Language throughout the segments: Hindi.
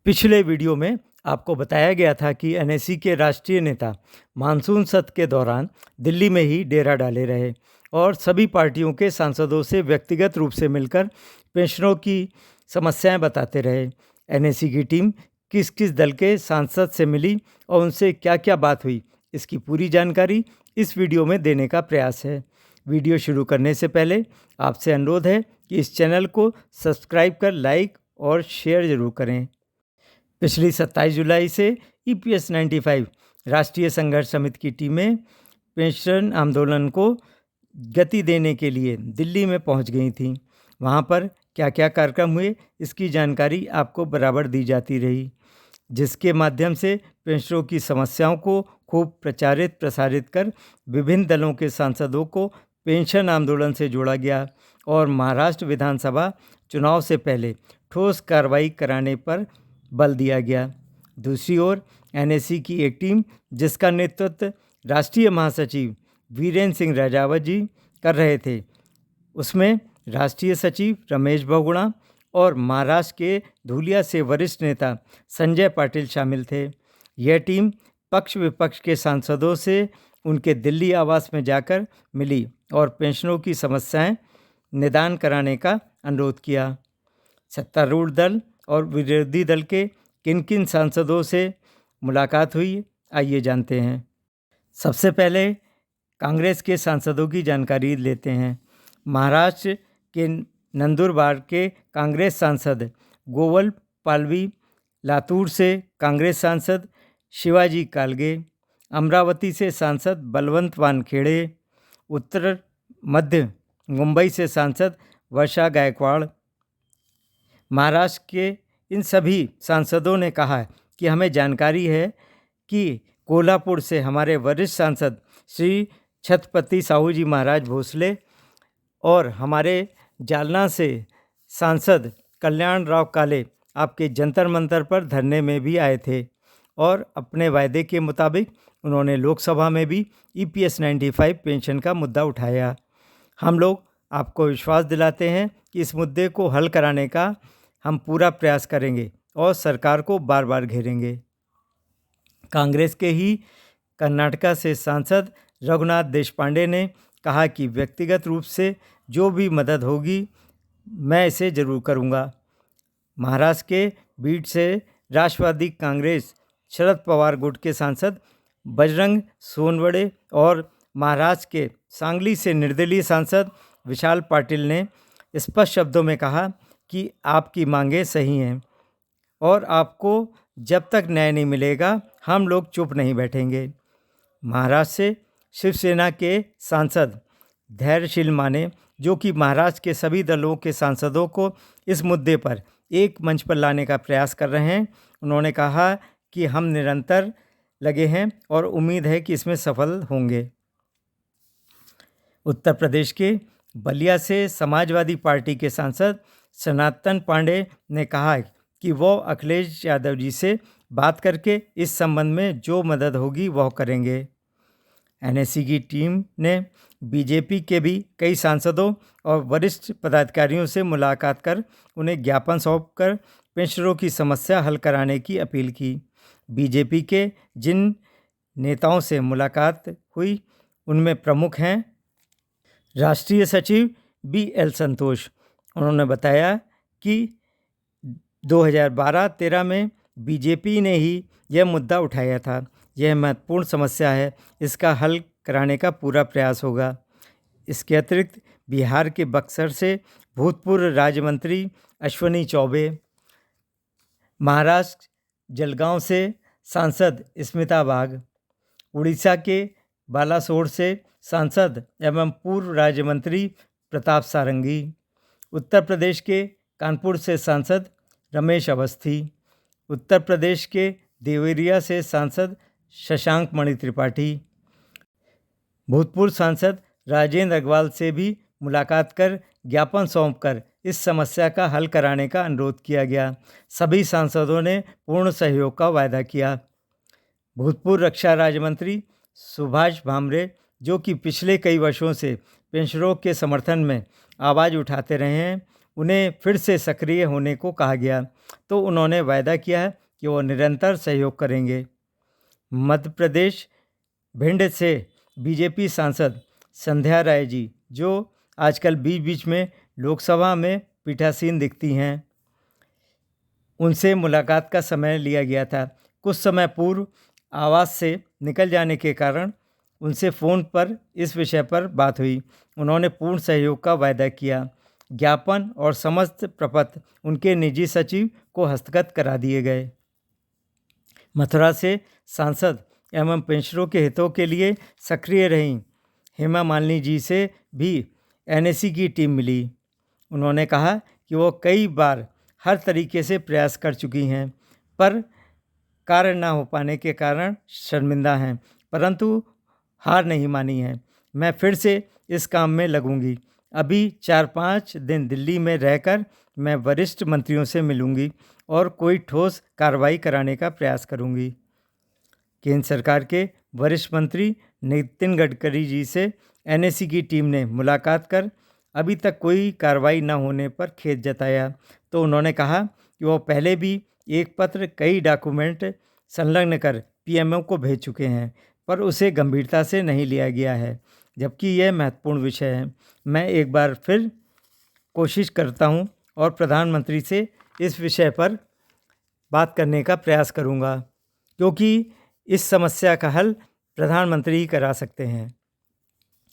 पिछले वीडियो में आपको बताया गया था कि एनएसी के राष्ट्रीय नेता मानसून सत्र के दौरान दिल्ली में ही डेरा डाले रहे और सभी पार्टियों के सांसदों से व्यक्तिगत रूप से मिलकर पेंशनरों की समस्याएं बताते रहे। एनएसी की टीम किस किस दल के सांसद से मिली और उनसे क्या क्या बात हुई, इसकी पूरी जानकारी इस वीडियो में देने का प्रयास है। वीडियो शुरू करने से पहले आपसे अनुरोध है कि इस चैनल को सब्सक्राइब कर लाइक और शेयर जरूर करें। पिछली 27 जुलाई से ईपीएस 95 राष्ट्रीय संघर्ष समिति की टीमें पेंशन आंदोलन को गति देने के लिए दिल्ली में पहुंच गई थीं। वहां पर क्या क्या कार्यक्रम हुए, इसकी जानकारी आपको बराबर दी जाती रही, जिसके माध्यम से पेंशनरों की समस्याओं को खूब प्रचारित प्रसारित कर विभिन्न दलों के सांसदों को पेंशन आंदोलन से जोड़ा गया और महाराष्ट्र विधानसभा चुनाव से पहले ठोस कार्रवाई कराने पर बल दिया गया। दूसरी ओर एनएसी की एक टीम, जिसका नेतृत्व राष्ट्रीय महासचिव वीरेंद्र सिंह राजावत जी कर रहे थे, उसमें राष्ट्रीय सचिव रमेश बहुगुणा और महाराष्ट्र के धुलिया से वरिष्ठ नेता संजय पाटिल शामिल थे। यह टीम पक्ष विपक्ष के सांसदों से उनके दिल्ली आवास में जाकर मिली और पेंशनरों की समस्याएं निदान कराने का अनुरोध किया। सत्तारूढ़ दल और विरोधी दल के किन किन सांसदों से मुलाकात हुई, आइए जानते हैं। सबसे पहले कांग्रेस के सांसदों की जानकारी लेते हैं। महाराष्ट्र के नंदुरबार के कांग्रेस सांसद गोवल पालवी, लातूर से कांग्रेस सांसद शिवाजी कालगे, अमरावती से सांसद बलवंत वानखेड़े, उत्तर मध्य मुंबई से सांसद वर्षा गायकवाड़। महाराष्ट्र के इन सभी सांसदों ने कहा कि हमें जानकारी है कि कोल्हापुर से हमारे वरिष्ठ सांसद श्री छत्रपति साहू जी महाराज भोसले और हमारे जालना से सांसद कल्याण राव काले आपके जंतर मंतर पर धरने में भी आए थे और अपने वायदे के मुताबिक उन्होंने लोकसभा में भी ईपीएस 95 पेंशन का मुद्दा उठाया। हम लोग आपको विश्वास दिलाते हैं कि इस मुद्दे को हल कराने का हम पूरा प्रयास करेंगे और सरकार को बार बार घेरेंगे। कांग्रेस के ही कर्नाटका से सांसद रघुनाथ देशपांडे ने कहा कि व्यक्तिगत रूप से जो भी मदद होगी मैं इसे जरूर करूंगा। महाराष्ट्र के बीड से राष्ट्रवादी कांग्रेस शरद पवार गुट के सांसद बजरंग सोनवड़े और महाराष्ट्र के सांगली से निर्दलीय सांसद विशाल पाटिल ने स्पष्ट शब्दों में कहा कि आपकी मांगें सही हैं और आपको जब तक न्याय नहीं मिलेगा हम लोग चुप नहीं बैठेंगे। महाराष्ट्र से शिवसेना के सांसद धैर्यशील माने, जो कि महाराष्ट्र के सभी दलों के सांसदों को इस मुद्दे पर एक मंच पर लाने का प्रयास कर रहे हैं, उन्होंने कहा कि हम निरंतर लगे हैं और उम्मीद है कि इसमें सफल होंगे। उत्तर प्रदेश के बलिया से समाजवादी पार्टी के सांसद सनातन पांडे ने कहा कि वो अखिलेश यादव जी से बात करके इस संबंध में जो मदद होगी वह करेंगे। एनएसी की टीम ने बीजेपी के भी कई सांसदों और वरिष्ठ पदाधिकारियों से मुलाकात कर उन्हें ज्ञापन सौंपकर पेंशनरों की समस्या हल कराने की अपील की। बीजेपी के जिन नेताओं से मुलाकात हुई उनमें प्रमुख हैं राष्ट्रीय सचिव BL संतोष। उन्होंने बताया कि 2012-13 में बीजेपी ने ही यह मुद्दा उठाया था। यह महत्वपूर्ण समस्या है, इसका हल कराने का पूरा प्रयास होगा। इसके अतिरिक्त बिहार के बक्सर से भूतपूर्व राज्य मंत्री अश्विनी चौबे, महाराष्ट्र जलगांव से सांसद स्मिता बाघ, उड़ीसा के बालासोर से सांसद एवं पूर्व राज्य मंत्री प्रताप सारंगी, उत्तर प्रदेश के कानपुर से सांसद रमेश अवस्थी, उत्तर प्रदेश के देवरिया से सांसद शशांक मणि त्रिपाठी, भूतपूर्व सांसद राजेंद्र अग्रवाल से भी मुलाकात कर ज्ञापन सौंपकर इस समस्या का हल कराने का अनुरोध किया गया। सभी सांसदों ने पूर्ण सहयोग का वायदा किया। भूतपूर्व रक्षा राज्य मंत्री सुभाष भामरे, जो कि पिछले कई वर्षों से पेंशनरों के समर्थन में आवाज़ उठाते रहे हैं, उन्हें फिर से सक्रिय होने को कहा गया तो उन्होंने वायदा किया है कि वो निरंतर सहयोग करेंगे। मध्य प्रदेश भिंड से बीजेपी सांसद संध्या राय जी, जो आजकल बीच बीच में लोकसभा में पीठासीन दिखती हैं, उनसे मुलाकात का समय लिया गया था। कुछ समय पूर्व आवास से निकल जाने के कारण उनसे फ़ोन पर इस विषय पर बात हुई। उन्होंने पूर्ण सहयोग का वायदा किया। ज्ञापन और समस्त प्रपत्र उनके निजी सचिव को हस्तगत करा दिए गए। मथुरा से सांसद एवं पेंशनरों के हितों के लिए सक्रिय रहीं हेमा मालिनी जी से भी एनएसी की टीम मिली। उन्होंने कहा कि वो कई बार हर तरीके से प्रयास कर चुकी हैं, पर कार्य न हो पाने के कारण शर्मिंदा हैं, परंतु हार नहीं मानी है। मैं फिर से इस काम में लगूंगी। अभी 4-5 दिन दिल्ली में रहकर मैं वरिष्ठ मंत्रियों से मिलूंगी और कोई ठोस कार्रवाई कराने का प्रयास करूंगी। केंद्र सरकार के वरिष्ठ मंत्री नितिन गडकरी जी से एनएसी की टीम ने मुलाकात कर अभी तक कोई कार्रवाई न होने पर खेद जताया तो उन्होंने कहा कि वो पहले भी एक पत्र कई डॉक्यूमेंट संलग्न कर पीएमओ को भेज चुके हैं, पर उसे गंभीरता से नहीं लिया गया है, जबकि यह महत्वपूर्ण विषय है। मैं एक बार फिर कोशिश करता हूं और प्रधानमंत्री से इस विषय पर बात करने का प्रयास करूंगा, क्योंकि इस समस्या का हल प्रधानमंत्री ही करा सकते हैं।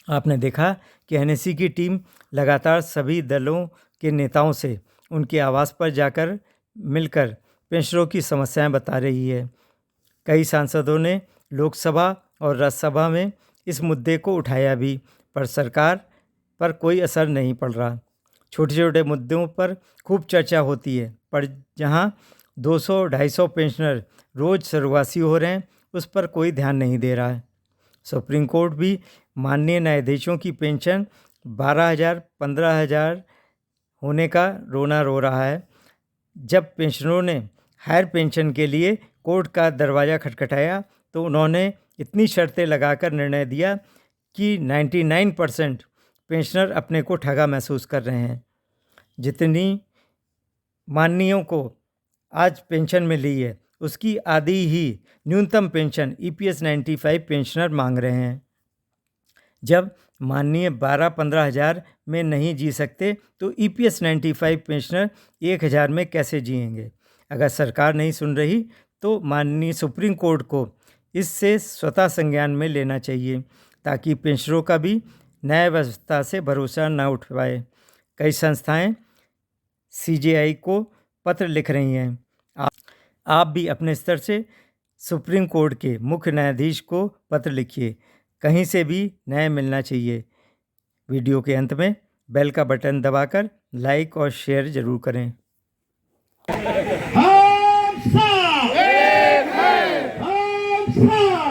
आपने देखा कि एनएसी की टीम लगातार सभी दलों के नेताओं से उनके आवास पर जाकर मिलकर पेंशनरों की समस्याएं बता रही है। कई सांसदों ने लोकसभा और राज्यसभा में इस मुद्दे को उठाया भी, पर सरकार पर कोई असर नहीं पड़ रहा। छोटे छोटे मुद्दों पर खूब चर्चा होती है, पर जहां 200-250 पेंशनर रोज़ स्वर्गवासी हो रहे हैं, उस पर कोई ध्यान नहीं दे रहा है। सुप्रीम कोर्ट भी माननीय न्यायाधीशों की पेंशन 12,000-15,000 होने का रोना रो रहा है। जब पेंशनरों ने हायर पेंशन के लिए कोर्ट का दरवाज़ा खटखटाया तो उन्होंने इतनी शर्तें लगाकर निर्णय दिया कि 99% पेंशनर अपने को ठगा महसूस कर रहे हैं। जितनी माननीयों को आज पेंशन मिली है, उसकी आधी ही न्यूनतम पेंशन ईपीएस 95 पेंशनर मांग रहे हैं। जब माननीय 12-15 हज़ार में नहीं जी सकते तो ईपीएस 95 पेंशनर 1,000 में कैसे जिएंगे? अगर सरकार नहीं सुन रही तो माननीय सुप्रीम कोर्ट को इससे स्वतः संज्ञान में लेना चाहिए, ताकि पेंशनरों का भी न्याय व्यवस्था से भरोसा न उठ पाए। कई संस्थाएं सीजेआई को पत्र लिख रही हैं। आप भी अपने स्तर से सुप्रीम कोर्ट के मुख्य न्यायाधीश को पत्र लिखिए। कहीं से भी न्याय मिलना चाहिए। वीडियो के अंत में बेल का बटन दबाकर लाइक और शेयर जरूर करें। हम सब एक हैं, हम सब